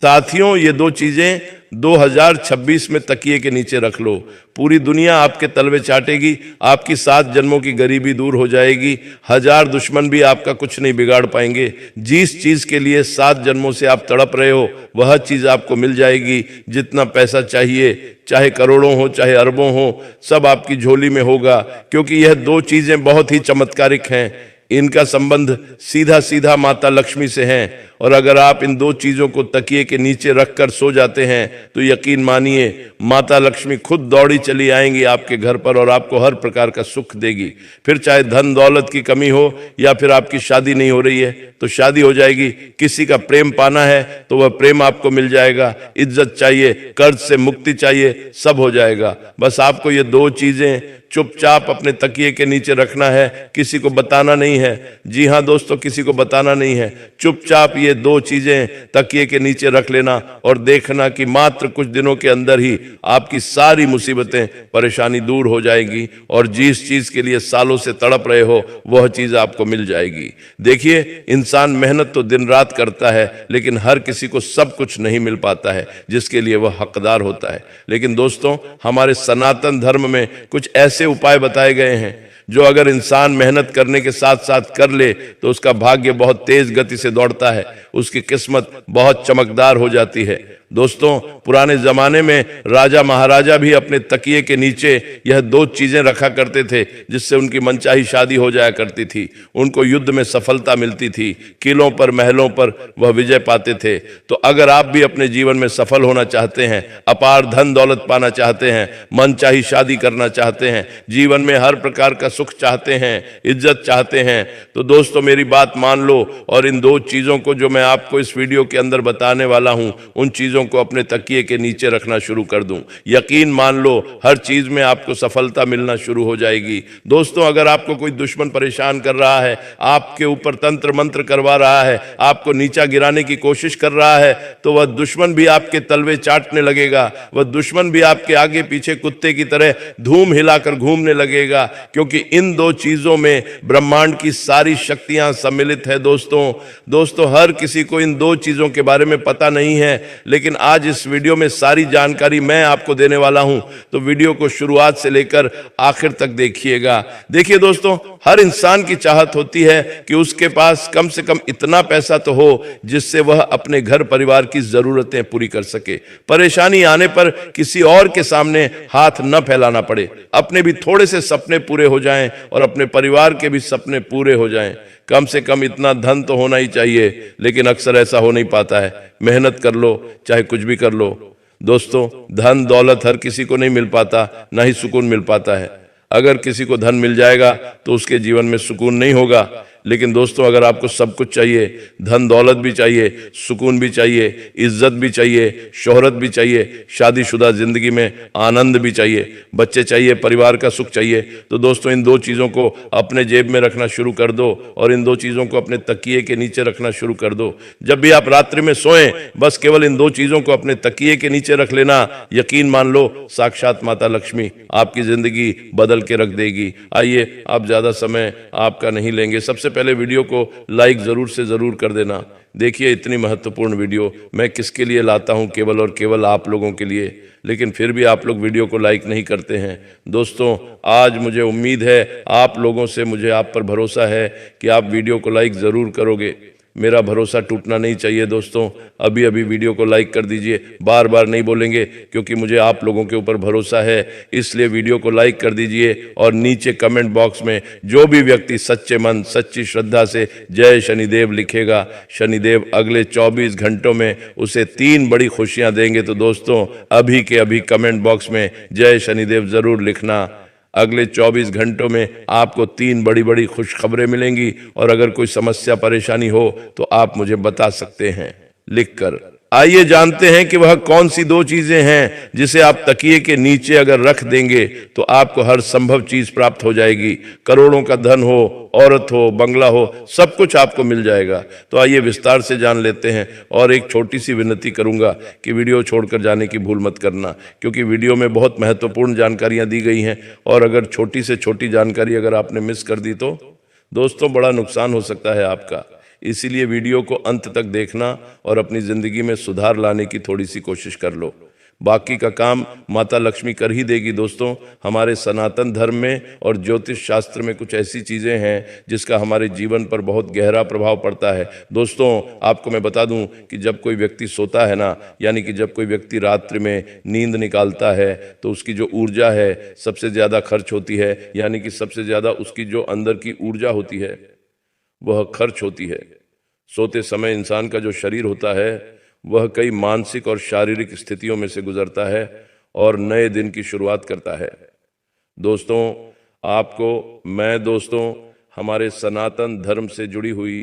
साथियों, ये दो चीजें 2026 में तकिए के नीचे रख लो। पूरी दुनिया आपके तलवे चाटेगी, आपकी 7 जन्मों की गरीबी दूर हो जाएगी, 1000 दुश्मन भी आपका कुछ नहीं बिगाड़ पाएंगे। जिस चीज के लिए 7 जन्मों से आप तड़प रहे हो वह चीज आपको मिल जाएगी। जितना पैसा चाहिए, चाहे करोड़ों हो चाहे अरबों हो, सब आपकी झोली में होगा, क्योंकि यह दो चीजें बहुत ही चमत्कारिक हैं। इनका संबंध सीधा सीधा माता लक्ष्मी से है, और अगर आप इन दो चीजों को तकिए के नीचे रखकर सो जाते हैं तो यकीन मानिए माता लक्ष्मी खुद दौड़ी चली आएंगी आपके घर पर और आपको हर प्रकार का सुख देगी। फिर चाहे धन दौलत की कमी हो या फिर आपकी शादी नहीं हो रही है तो शादी हो जाएगी, किसी का प्रेम पाना है तो वह प्रेम आपको मिल जाएगा, इज्जत चाहिए, कर्ज से मुक्ति चाहिए, सब हो जाएगा। बस आपको ये दो चीजें चुपचाप अपने तकिए के नीचे रखना है, किसी को बताना नहीं है। जी हाँ दोस्तों, किसी को बताना नहीं है। चुपचाप ये दो चीजें तकिए के नीचे रख लेना और देखना कि मात्र कुछ दिनों के अंदर ही आपकी सारी मुसीबतें परेशानी दूर हो जाएगी और जिस चीज के लिए सालों से तड़प रहे हो वह चीज आपको मिल जाएगी। देखिए, इंसान मेहनत तो दिन रात करता है, लेकिन हर किसी को सब कुछ नहीं मिल पाता है जिसके लिए वह हकदार होता है। लेकिन दोस्तों, हमारे सनातन धर्म में कुछ ऐसे उपाय बताए गए हैं जो अगर इंसान मेहनत करने के साथ साथ कर ले तो उसका भाग्य बहुत तेज गति से दौड़ता है, उसकी किस्मत बहुत चमकदार हो जाती है। दोस्तों, पुराने जमाने में राजा महाराजा भी अपने तकिए के नीचे यह दो चीजें रखा करते थे जिससे उनकी मनचाही शादी हो जाया करती थी, उनको युद्ध में सफलता मिलती थी, किलों पर महलों पर वह विजय पाते थे। तो अगर आप भी अपने जीवन में सफल होना चाहते हैं, अपार धन दौलत पाना चाहते हैं, मनचाही शादी करना चाहते हैं, जीवन में हर प्रकार का सुख चाहते हैं, इज्जत चाहते हैं, तो दोस्तों मेरी बात मान लो और इन दो चीजों को जो मैं आपको इस वीडियो के अंदर बताने वाला हूं उन चीजों को अपने तकिए के नीचे रखना शुरू कर दूं। यकीन मान लो हर चीज में आपको सफलता मिलना शुरू हो जाएगी। दोस्तों, अगर आपको कोई दुश्मन परेशान कर रहा है, आपके ऊपर तंत्र मंत्र करवा रहा है, आपको नीचा गिराने की कोशिश कर रहा है, तो वह दुश्मन भी आपके तलवे चाटने लगेगा, वह दुश्मन भी आपके आगे पीछे कुत्ते की तरह धूम हिलाकर घूमने लगेगा, क्योंकि इन दो चीजों में ब्रह्मांड की सारी शक्तियां सम्मिलित है। दोस्तों, हर किसी को इन दो चीजों के बारे में पता नहीं है, लेकिन आज इस वीडियो में सारी जानकारी मैं आपको देने वाला हूं, तो वीडियो को शुरुआत से लेकर आखिर तक देखिएगा। देखिए दोस्तों, हर इंसान की चाहत होती है कि उसके पास कम से कम इतना पैसा तो हो जिससे वह अपने घर परिवार की जरूरतें पूरी कर सके, परेशानी आने पर किसी और के सामने हाथ न फैलाना पड़े, अपने भी थोड़े से सपने पूरे हो जाएं और अपने परिवार के भी सपने पूरे हो जाएं। कम से कम इतना धन तो होना ही चाहिए, लेकिन अक्सर ऐसा हो नहीं पाता है। मेहनत कर लो, चाहे कुछ भी कर लो। दोस्तों, धन दौलत हर किसी को नहीं मिल पाता, ना ही सुकून मिल पाता है। अगर किसी को धन मिल जाएगा तो उसके जीवन में सुकून नहीं होगा, लेकिन दोस्तों अगर आपको सब कुछ चाहिए, धन दौलत भी चाहिए, सुकून भी चाहिए, इज्जत भी चाहिए, शोहरत भी चाहिए, शादीशुदा जिंदगी में आनंद भी चाहिए, बच्चे चाहिए, परिवार का सुख चाहिए, तो दोस्तों इन दो चीज़ों को अपने जेब में रखना शुरू कर दो और इन दो चीज़ों को अपने तकिए के नीचे रखना शुरू कर दो। जब भी आप रात्रि में सोएं, बस केवल इन दो चीज़ों को अपने तकिए के नीचे रख लेना। यकीन मान लो साक्षात माता लक्ष्मी आपकी जिंदगी बदल के रख देगी। आइए, आप ज़्यादा समय आपका नहीं लेंगे, सबसे पहले वीडियो को लाइक जरूर से जरूर कर देना। देखिए, इतनी महत्वपूर्ण वीडियो मैं किसके लिए लाता हूं, केवल और केवल आप लोगों के लिए, लेकिन फिर भी आप लोग वीडियो को लाइक नहीं करते हैं। दोस्तों, आज मुझे उम्मीद है आप लोगों से, मुझे आप पर भरोसा है कि आप वीडियो को लाइक जरूर करोगे। मेरा भरोसा टूटना नहीं चाहिए दोस्तों, अभी अभी वीडियो को लाइक कर दीजिए। बार बार नहीं बोलेंगे क्योंकि मुझे आप लोगों के ऊपर भरोसा है, इसलिए वीडियो को लाइक कर दीजिए और नीचे कमेंट बॉक्स में जो भी व्यक्ति सच्चे मन सच्ची श्रद्धा से जय शनिदेव लिखेगा, शनिदेव अगले 24 घंटों में उसे 3 बड़ी खुशियां देंगे। तो दोस्तों, अभी के अभी कमेंट बॉक्स में जय शनिदेव जरूर लिखना। अगले 24 घंटों में आपको 3 बड़ी बड़ी खुशखबरें मिलेंगी और अगर कोई समस्या परेशानी हो तो आप मुझे बता सकते हैं लिखकर। आइए जानते हैं कि वह कौन सी दो चीजें हैं जिसे आप तकिए के नीचे अगर रख देंगे तो आपको हर संभव चीज प्राप्त हो जाएगी। करोड़ों का धन हो, औरत हो, बंगला हो, सब कुछ आपको मिल जाएगा। तो आइए विस्तार से जान लेते हैं और एक छोटी सी विनती करूंगा कि वीडियो छोड़कर जाने की भूल मत करना, क्योंकि वीडियो में बहुत महत्वपूर्ण जानकारियां दी गई हैं और अगर छोटी से छोटी जानकारी अगर आपने मिस कर दी तो दोस्तों बड़ा नुकसान हो सकता है आपका। इसीलिए वीडियो को अंत तक देखना और अपनी जिंदगी में सुधार लाने की थोड़ी सी कोशिश कर लो। बाकी का काम माता लक्ष्मी कर ही देगी। दोस्तों, हमारे सनातन धर्म में और ज्योतिष शास्त्र में कुछ ऐसी चीज़ें हैं जिसका हमारे जीवन पर बहुत गहरा प्रभाव पड़ता है। दोस्तों, आपको मैं बता दूं कि जब कोई व्यक्ति सोता है ना, यानी कि जब कोई व्यक्ति रात्रि में नींद निकालता है तो उसकी जो ऊर्जा है सबसे ज़्यादा खर्च होती है, यानी कि सबसे ज़्यादा उसकी जो अंदर की ऊर्जा होती है वह खर्च होती है। सोते समय इंसान का जो शरीर होता है वह कई मानसिक और शारीरिक स्थितियों में से गुजरता है और नए दिन की शुरुआत करता है। दोस्तों, मैं हमारे सनातन धर्म से जुड़ी हुई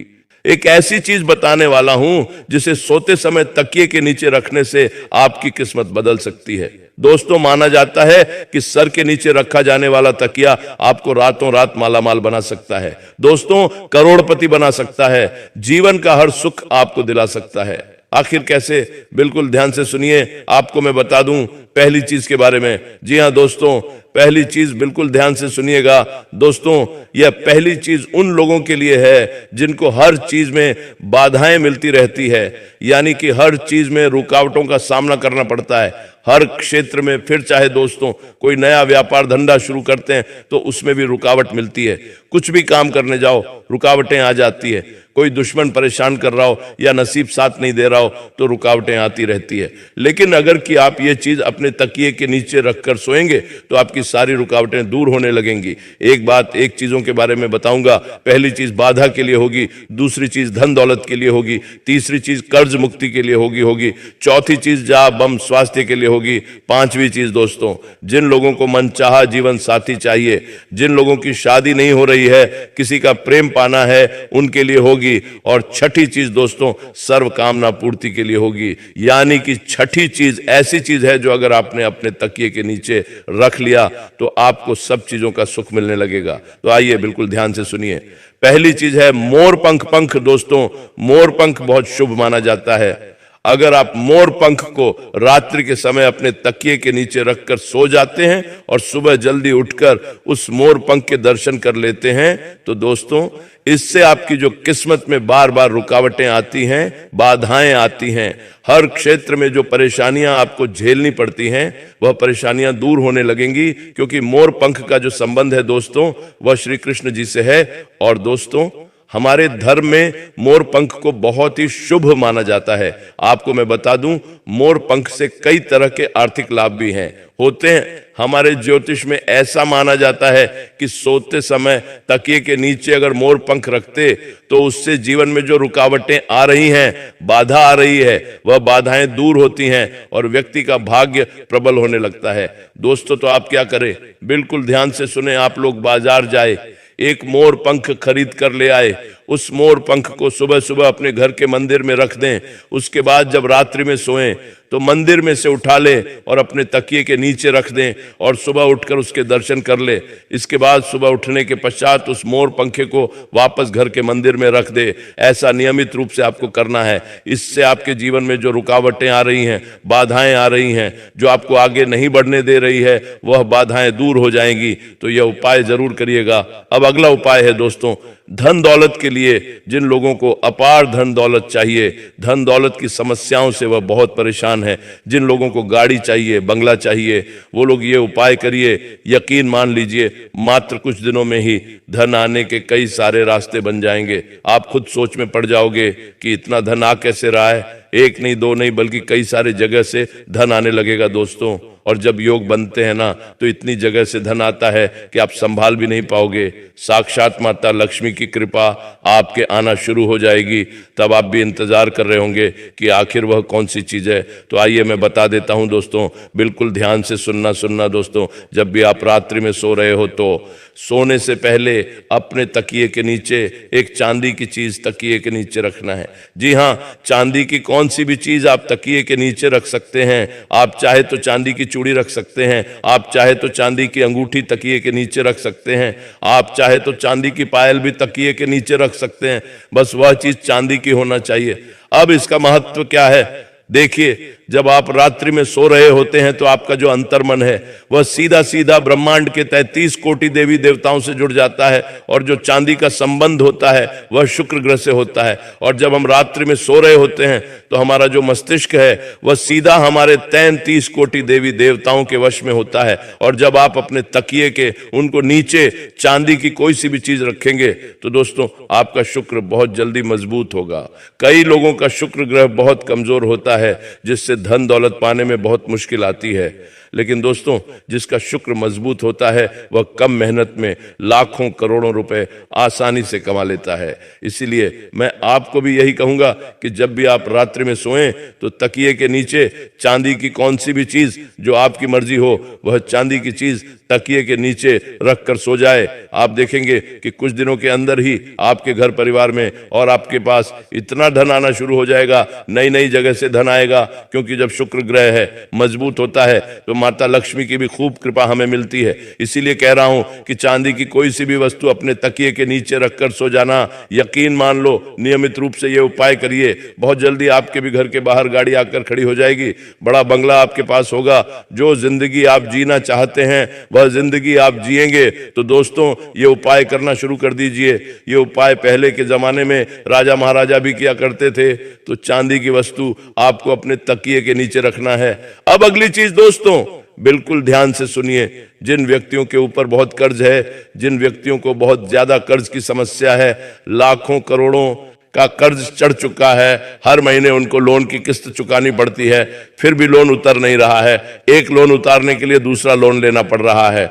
एक ऐसी चीज बताने वाला हूं जिसे सोते समय तकिए के नीचे रखने से आपकी किस्मत बदल सकती है। दोस्तों, माना जाता है कि सर के नीचे रखा जाने वाला तकिया आपको रातों रात मालामाल बना सकता है। दोस्तों, करोड़पति बना सकता है, जीवन का हर सुख आपको दिला सकता है। आखिर कैसे? बिल्कुल ध्यान से सुनिए, आपको मैं बता दूं पहली चीज के बारे में। जी हां दोस्तों, पहली चीज बिल्कुल ध्यान से सुनिएगा। दोस्तों, यह पहली चीज उन लोगों के लिए है जिनको हर चीज में बाधाएं मिलती रहती है, यानी कि हर चीज में रुकावटों का सामना करना पड़ता है, हर क्षेत्र में। फिर चाहे दोस्तों कोई नया व्यापार धंधा शुरू करते हैं तो उसमें भी रुकावट मिलती है। कुछ भी काम करने जाओ रुकावटें आ जाती है। कोई दुश्मन परेशान कर रहा हो या नसीब साथ नहीं दे रहा हो तो रुकावटें आती रहती है। लेकिन अगर कि आप ये चीज अपने तकिए के नीचे रखकर सोएंगे तो आपकी सारी रुकावटें दूर होने लगेंगी। एक चीजों के बारे में बताऊंगा। पहली चीज बाधा के लिए होगी, दूसरी चीज धन दौलत के लिए होगी, तीसरी चीज कर्ज मुक्ति के लिए होगी, चौथी चीज जा बम स्वास्थ्य के लिए होगी, पांचवी चीज दोस्तों, जिन लोगों को मनचाहा जीवन साथी चाहिए, जिन लोगों की शादी नहीं हो रही है, किसी का प्रेम पाना है, उनके लिए होगी। और छठी चीज दोस्तों, सर्व कामना पूर्ति के लिए होगी। यानी कि छठी चीज ऐसी चीज है जो अगर आपने अपने तकिए के नीचे रख लिया तो आपको सब चीजों का सुख मिलने लगेगा। तो आइए बिल्कुल ध्यान से सुनिए। पहली चीज है मोर पंख। दोस्तों, मोर पंख बहुत शुभ माना जाता है। अगर आप मोर पंख को रात्रि के समय अपने तकिए के नीचे रखकर सो जाते हैं और सुबह जल्दी उठकर उस मोर पंख के दर्शन कर लेते हैं तो दोस्तों, इससे आपकी जो किस्मत में बार बार रुकावटें आती हैं, बाधाएं आती हैं, हर क्षेत्र में जो परेशानियां आपको झेलनी पड़ती हैं वह परेशानियां दूर होने लगेंगी, क्योंकि मोर पंख का जो संबंध है दोस्तों वह श्री कृष्ण जी से है। और दोस्तों, हमारे धर्म में मोर पंख को बहुत ही शुभ माना जाता है। आपको मैं बता दूं, मोर पंख से कई तरह के आर्थिक लाभ भी होते हैं। हमारे ज्योतिष में ऐसा माना जाता है कि सोते समय तकिए के नीचे अगर मोर पंख रखते तो उससे जीवन में जो रुकावटें आ रही हैं, बाधा आ रही है, वह बाधाएं दूर होती हैं और व्यक्ति का भाग्य प्रबल होने लगता है। दोस्तों, तो आप क्या करें? बिल्कुल ध्यान से सुने। आप लोग बाजार जाए, एक मोर पंख खरीद कर ले आए, उस मोर पंख को सुबह सुबह अपने घर के मंदिर में रख दें। उसके बाद जब रात्रि में सोएं तो मंदिर में से उठा लें और अपने तकिए के नीचे रख दें और सुबह उठकर उसके दर्शन कर ले। इसके बाद सुबह उठने के पश्चात उस मोर पंखे को वापस घर के मंदिर में रख दे। ऐसा नियमित रूप से आपको करना है। इससे आपके जीवन में जो रुकावटें आ रही हैं, बाधाएं आ रही हैं, जो आपको आगे नहीं बढ़ने दे रही है, वह बाधाएं दूर हो जाएंगी। तो यह उपाय जरूर करिएगा। अब अगला उपाय है दोस्तों, धन दौलत के लिए। जिन लोगों को अपार धन दौलत चाहिए, धन दौलत की समस्याओं से वह बहुत परेशान है, जिन लोगों को गाड़ी चाहिए, बंगला चाहिए, वो लोग ये उपाय करिए। यकीन मान लीजिए, मात्र कुछ दिनों में ही धन आने के कई सारे रास्ते बन जाएंगे। आप खुद सोच में पड़ जाओगे कि इतना धन आ कैसे रहा है। एक नहीं, दो नहीं, बल्कि कई सारे जगह से धन आने लगेगा दोस्तों। और जब योग बनते हैं ना तो इतनी जगह से धन आता है कि आप संभाल भी नहीं पाओगे। साक्षात माता लक्ष्मी की कृपा आपके आना शुरू हो जाएगी। तब आप भी इंतजार कर रहे होंगे कि आखिर वह कौन सी चीज है। तो आइए मैं बता देता हूं दोस्तों, बिल्कुल ध्यान से सुनना दोस्तों। जब भी आप रात्रि में सो रहे हो तो सोने से पहले अपने तकिए के नीचे एक चांदी की चीज तकिए के नीचे रखना है। जी हां, चांदी की कौन सी भी चीज आप तकिए के नीचे रख सकते हैं। आप चाहे तो चांदी की चूड़ी रख सकते हैं, आप चाहे तो चांदी की अंगूठी तकिए के नीचे रख सकते हैं, आप चाहे तो चांदी की पायल भी तकिए के नीचे रख सकते हैं। बस वह चीज चांदी की होना चाहिए। अब इसका महत्व क्या है देखिए। जब आप रात्रि में सो रहे होते हैं तो आपका जो अंतर्मन है वह सीधा सीधा ब्रह्मांड के 33 कोटि देवी देवताओं से जुड़ जाता है, और जो चांदी का संबंध होता है वह शुक्र ग्रह से होता है। और जब हम रात्रि में सो रहे होते हैं तो हमारा जो मस्तिष्क है वह सीधा हमारे 33 कोटि देवी देवताओं के वश में होता है। और जब आप अपने तकिए के उनको नीचे चांदी की कोई सी भी चीज रखेंगे तो दोस्तों आपका शुक्र बहुत जल्दी मजबूत होगा। कई लोगों का शुक्र ग्रह बहुत कमजोर होता है जिससे धन दौलत पाने में बहुत मुश्किल आती है, लेकिन दोस्तों जिसका शुक्र मजबूत होता है वह कम मेहनत में लाखों करोड़ों रुपए आसानी से कमा लेता है। इसीलिए मैं आपको भी यही कहूंगा कि जब भी आप रात्रि में सोएं तो तकिए के नीचे चांदी की कौन सी भी चीज जो आपकी मर्जी हो वह चांदी की चीज तकिए के नीचे रखकर सो जाए। आप देखेंगे कि कुछ दिनों के अंदर ही आपके घर परिवार में और आपके पास इतना धन आना शुरू हो जाएगा, नई नई जगह से धन आएगा, क्योंकि जब शुक्र ग्रह है मजबूत होता है तो माता लक्ष्मी की भी खूब कृपा हमें मिलती है। इसीलिए कह रहा हूं कि चांदी की कोई सी भी वस्तु अपने तकिए के नीचे रखकर सो जाना, यकीन मान लो, नियमित रूप से ये उपाय करिए, बहुत जल्दी आपके भी घर के बाहर गाड़ी आकर खड़ी हो जाएगी, बड़ा बंगला आपके पास होगा, जो जिंदगी आप जीना चाहते हैं वह जिंदगी आप जिएंगे। तो दोस्तों ये उपाय करना शुरू कर दीजिए। ये उपाय पहले के जमाने में राजा महाराजा भी किया करते थे। तो चांदी की वस्तु आपको अपने तकिए के नीचे रखना है। अब अगली चीज दोस्तों बिल्कुल ध्यान से सुनिए, जिन व्यक्तियों के ऊपर बहुत कर्ज है, जिन व्यक्तियों को बहुत ज्यादा कर्ज की समस्या है, लाखों करोड़ों का कर्ज चढ़ चुका है, हर महीने उनको लोन की किस्त चुकानी पड़ती है, फिर भी लोन उतर नहीं रहा है, एक लोन उतारने के लिए दूसरा लोन लेना पड़ रहा है,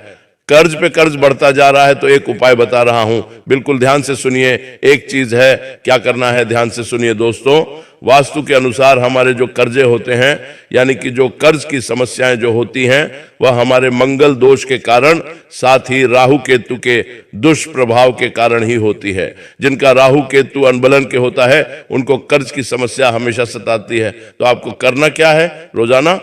कर्ज पे कर्ज बढ़ता जा रहा है, तो एक उपाय बता रहा हूं, बिल्कुल ध्यान से सुनिए। एक चीज है, क्या करना है ध्यान से सुनिए दोस्तों। वास्तु के अनुसार हमारे जो कर्जे होते हैं, यानी कि जो कर्ज की समस्याएं जो होती हैं, वह हमारे मंगल दोष के कारण, साथ ही राहु केतु के दुष्प्रभाव के कारण ही होती है। जिनका राहु केतु अनबलन के होता है उनको कर्ज की समस्या हमेशा सताती है। तो आपको करना क्या है रोजाना?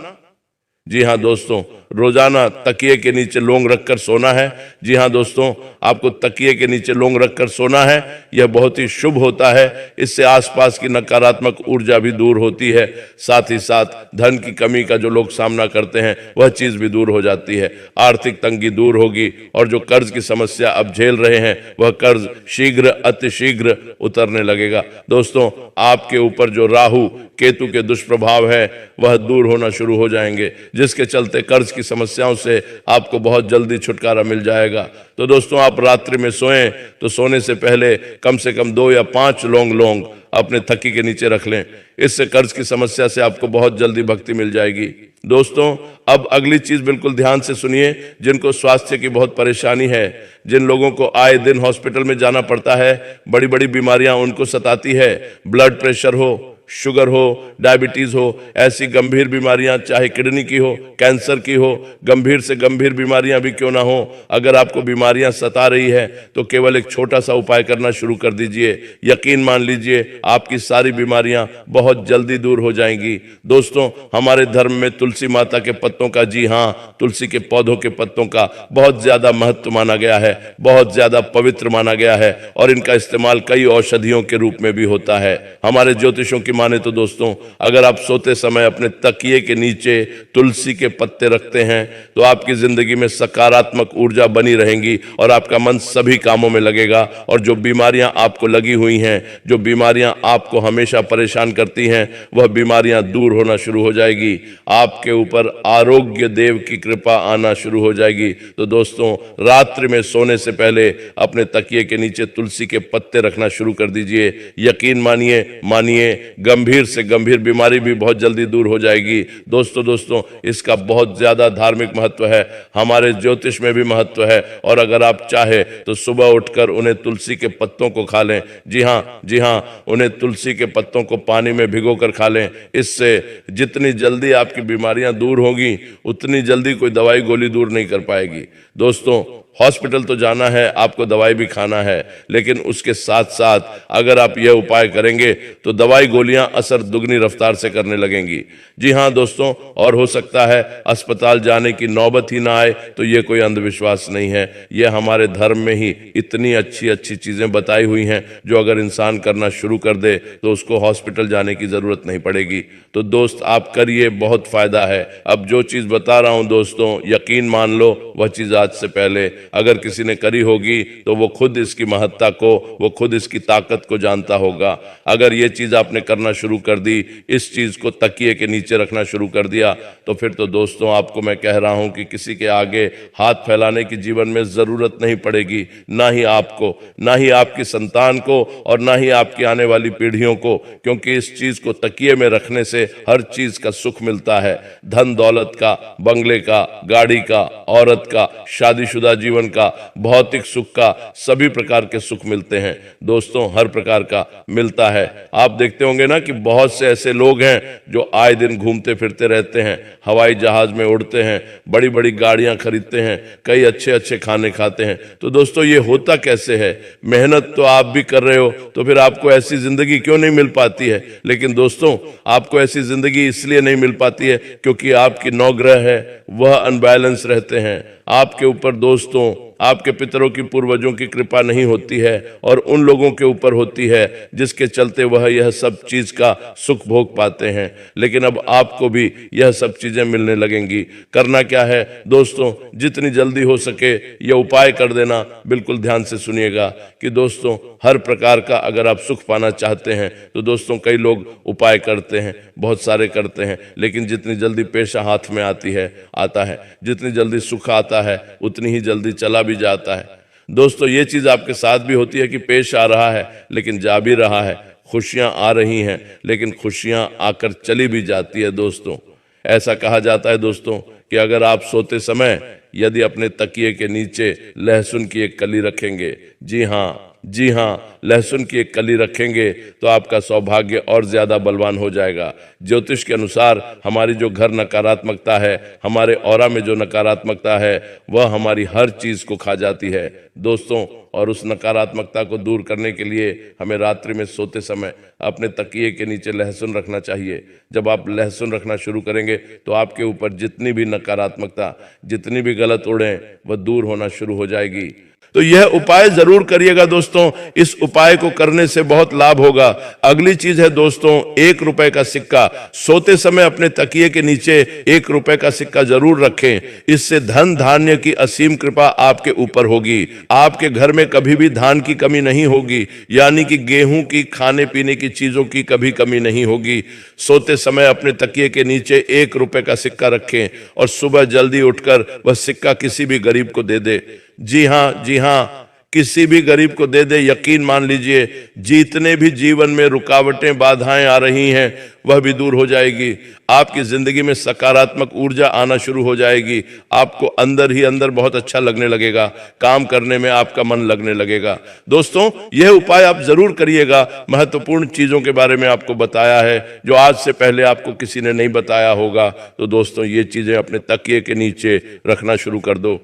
जी हाँ दोस्तों, रोजाना तकिए के नीचे लौंग रखकर सोना है। जी हाँ दोस्तों, आपको तकिए के नीचे लौंग रखकर सोना है। यह बहुत ही शुभ होता है। इससे आसपास की नकारात्मक ऊर्जा भी दूर होती है, साथ ही साथ धन की कमी का जो लोग सामना करते हैं वह चीज भी दूर हो जाती है, आर्थिक तंगी दूर होगी, और जो कर्ज की समस्या अब झेल रहे हैं वह कर्ज शीघ्र अतिशीघ्र उतरने लगेगा। दोस्तों आपके ऊपर जो राहु केतु के दुष्प्रभाव है वह दूर होना शुरू हो जाएंगे, जिसके चलते कर्ज की समस्याओं से आपको बहुत जल्दी छुटकारा मिल जाएगा। तो दोस्तों आप रात्रि में सोएं तो सोने से पहले कम से कम 2 या 5 लौंग अपने तकिए के नीचे रख लें। इससे कर्ज की समस्या से आपको बहुत जल्दी भक्ति मिल जाएगी। दोस्तों अब अगली चीज बिल्कुल ध्यान से सुनिए। जिनको स्वास्थ्य की बहुत परेशानी है, जिन लोगों को आए दिन हॉस्पिटल में जाना पड़ता है, बड़ी बड़ी बीमारियां उनको सताती है, ब्लड प्रेशर हो, शुगर हो, डायबिटीज हो, ऐसी गंभीर बीमारियां, चाहे किडनी की हो, कैंसर की हो, गंभीर से गंभीर बीमारियां भी क्यों ना हो, अगर आपको बीमारियां सता रही है तो केवल एक छोटा सा उपाय करना शुरू कर दीजिए। यकीन मान लीजिए आपकी सारी बीमारियां बहुत जल्दी दूर हो जाएंगी। दोस्तों हमारे धर्म में तुलसी माता के पत्तों का, जी हाँ, तुलसी के पौधों के पत्तों का बहुत ज्यादा महत्व माना गया है, बहुत ज्यादा पवित्र माना गया है, और इनका इस्तेमाल कई औषधियों के रूप में भी होता है। हमारे ज्योतिषों की माने तो दोस्तों अगर आप सोते समय अपने तकिए के नीचे तुलसी के पत्ते रखते हैं तो आपकी जिंदगी में सकारात्मक ऊर्जा बनी रहेंगी और आपका मन सभी कामों में लगेगा। और जो बीमारियां आपको लगी हुई हैं, जो बीमारियां आपको हमेशा परेशान करती हैं, वह बीमारियां दूर होना शुरू हो जाएगी। आपके ऊपर आरोग्य देव की कृपा आना शुरू हो जाएगी। तो दोस्तों रात्रि में सोने से पहले अपने तकिए के नीचे तुलसी के पत्ते रखना शुरू कर दीजिए। यकीन मानिए गंभीर से गंभीर बीमारी भी बहुत जल्दी दूर हो जाएगी। दोस्तों इसका बहुत ज्यादा धार्मिक महत्व है, हमारे ज्योतिष में भी महत्व है। और अगर आप चाहे तो सुबह उठकर उन्हें तुलसी के पत्तों को खा लें। जी हाँ, उन्हें तुलसी के पत्तों को पानी में भिगोकर खा लें। इससे जितनी जल्दी आपकी बीमारियां दूर होंगी उतनी जल्दी कोई दवाई गोली दूर नहीं कर पाएगी। दोस्तों हॉस्पिटल तो जाना है, आपको दवाई भी खाना है, लेकिन उसके साथ साथ अगर आप यह उपाय करेंगे तो दवाई गोलियां असर दुगनी रफ्तार से करने लगेंगी। जी हाँ दोस्तों, और हो सकता है अस्पताल जाने की नौबत ही ना आए, तो ये कोई अंधविश्वास नहीं है, यह हमारे धर्म में ही इतनी अच्छी अच्छी चीजें बताई हुई हैं जो अगर इंसान करना शुरू कर दे तो उसको हॉस्पिटल जाने की जरूरत नहीं पड़ेगी। तो दोस्त आप करिए, बहुत फायदा है। अब जो चीज बता रहा हूं दोस्तों, यकीन मान लो वह चीज आज से पहले अगर किसी ने करी होगी तो वो खुद इसकी महत्ता को, वो खुद इसकी ताकत को जानता होगा। अगर ये चीज आपने करना शुरू कर दी, इस चीज को तकिए के नीचे रखना शुरू कर दिया, तो फिर तो दोस्तों आपको मैं कह रहा हूं कि किसी के आगे हाथ फैलाने की जीवन में जरूरत नहीं पड़ेगी, ना ही आपको, ना ही आपकी संतान को, और ना ही आपकी आने वाली पीढ़ियों को, क्योंकि इस चीज को तकिए में रखने से हर चीज का सुख मिलता है। धन दौलत का, बंगले का, गाड़ी का, औरत का, शादीशुदा जीवन का, भौतिक सुख का, सभी प्रकार के सुख मिलते हैं दोस्तों, हर प्रकार का मिलता है। आप देखते होंगे ना कि बहुत से ऐसे लोग हैं जो आए दिन घूमते फिरते रहते हैं, हवाई जहाज में उड़ते हैं, बड़ी बड़ी गाड़ियां खरीदते हैं, कई अच्छे अच्छे खाने खाते हैं। तो दोस्तों ये होता कैसे है? मेहनत तो आप भी कर रहे हो, तो फिर आपको ऐसी जिंदगी क्यों नहीं मिल पाती है? लेकिन दोस्तों आपको ऐसी जिंदगी इसलिए नहीं मिल पाती है क्योंकि आपकी 9 ग्रह है वह अनबैलेंस रहते हैं। आपके ऊपर दोस्तों, आपके पितरों की, पूर्वजों की कृपा नहीं होती है, और उन लोगों के ऊपर होती है जिसके चलते वह यह सब चीज का सुख भोग पाते हैं। लेकिन अब आपको भी यह सब चीजें मिलने लगेंगी। करना क्या है दोस्तों, जितनी जल्दी हो सके यह उपाय कर देना। बिल्कुल ध्यान से सुनिएगा कि दोस्तों हर प्रकार का अगर आप सुख पाना चाहते हैं तो दोस्तों कई लोग उपाय करते हैं, बहुत सारे करते हैं, लेकिन जितनी जल्दी पेशा हाथ में आता है, जितनी जल्दी सुख आता है उतनी ही जल्दी चला भी जाता है। दोस्तों ये चीज आपके साथ भी होती है कि पेश आ रहा है लेकिन जा भी रहा है, खुशियां आ रही हैं लेकिन खुशियां आकर चली भी जाती है। दोस्तों ऐसा कहा जाता है दोस्तों कि अगर आप सोते समय यदि अपने तकिए के नीचे लहसुन की एक कली रखेंगे, जी हाँ, लहसुन की एक कली रखेंगे तो आपका सौभाग्य और ज्यादा बलवान हो जाएगा। ज्योतिष के अनुसार हमारी जो घर नकारात्मकता है, हमारे ऑरा में जो नकारात्मकता है, वह हमारी हर चीज को खा जाती है दोस्तों। और उस नकारात्मकता को दूर करने के लिए हमें रात्रि में सोते समय अपने तकिए के नीचे लहसुन रखना चाहिए। जब आप लहसुन रखना शुरू करेंगे तो आपके ऊपर जितनी भी नकारात्मकता, जितनी भी गलत उड़ें, वह दूर होना शुरू हो जाएगी। तो यह उपाय जरूर करिएगा दोस्तों, इस उपाय को करने से बहुत लाभ होगा। अगली चीज है दोस्तों, 1 रुपए का सिक्का। सोते समय अपने तकिए के नीचे 1 रुपए का सिक्का जरूर रखें। इससे धन धान्य की असीम कृपा आपके ऊपर होगी। आपके घर में कभी भी धान की कमी नहीं होगी, यानी कि गेहूं की, खाने पीने की चीजों की कभी कमी नहीं होगी। सोते समय अपने तकिए के नीचे 1 रुपए का सिक्का रखें और सुबह जल्दी उठकर वह सिक्का किसी भी गरीब को दे दे। जी हाँ, किसी भी गरीब को दे दे। यकीन मान लीजिए जितने भी जीवन में रुकावटें, बाधाएं आ रही हैं वह भी दूर हो जाएगी। आपकी जिंदगी में सकारात्मक ऊर्जा आना शुरू हो जाएगी। आपको अंदर ही अंदर बहुत अच्छा लगने लगेगा, काम करने में आपका मन लगने लगेगा। दोस्तों यह उपाय आप जरूर करिएगा। महत्वपूर्ण चीजों के बारे में आपको बताया है जो आज से पहले आपको किसी ने नहीं बताया होगा। तो दोस्तों ये चीजें अपने तकिए के नीचे रखना शुरू कर दो।